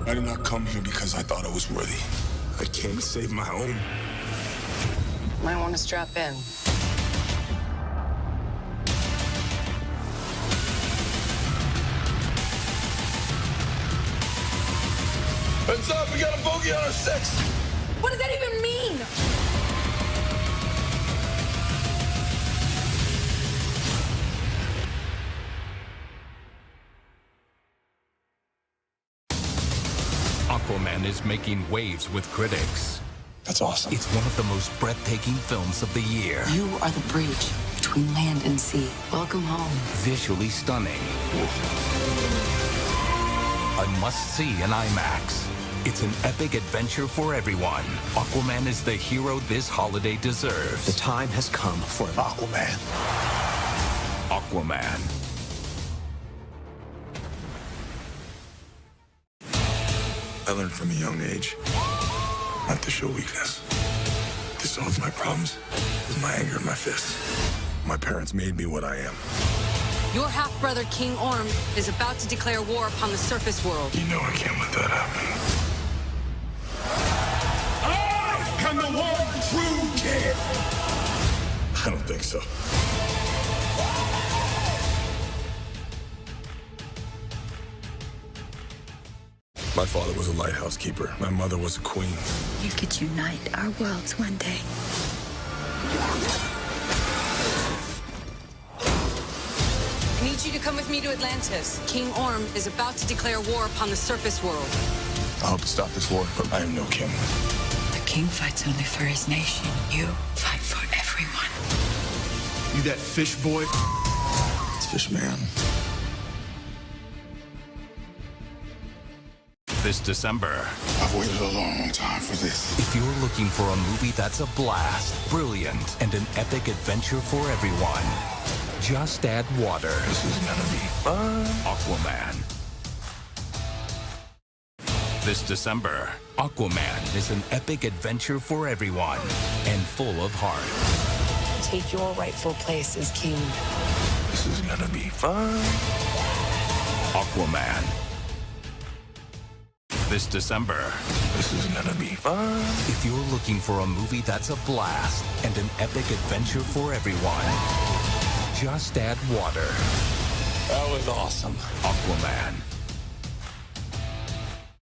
I did not come here because I thought I was worthy. I came to save my own. Might want to strap in. Heads up, we got a bogey on our 6. What does that even mean? Aquaman is making waves with critics. That's awesome. It's one of the most breathtaking films of the year. You are the bridge between land and sea. Welcome home. Visually stunning. A must-see in IMAX. It's an epic adventure for everyone. Aquaman is the hero this holiday deserves. The time has come for Aquaman. Aquaman. I learned from a young age not to show weakness. To solve my problems with my anger and my fists. My parents made me what I am. Your half-brother, King Orm, is about to declare war upon the surface world. You know I can't let that happen. I am the one true king. I don't think so. My father was a lighthouse keeper. My mother was a queen. You could unite our worlds one day. I need you to come with me to Atlantis. King Orm is about to declare war upon the surface world. I hope to stop this war, but I am no king. The king fights only for his nation. You fight for everyone. You that fish boy? It's Fish Man. This December, I've waited a long time for this. if you're looking for a movie that's a blast, brilliant, and an epic adventure for everyone, just add water. This is gonna be fun. Aquaman. This December, Aquaman is an epic adventure for everyone and full of heart. Take your rightful place as king. This is gonna be fun. Aquaman. This December, This is gonna be fun. if you're looking for a movie that's a blast and an epic adventure for everyone, just add water. That was awesome. Aquaman.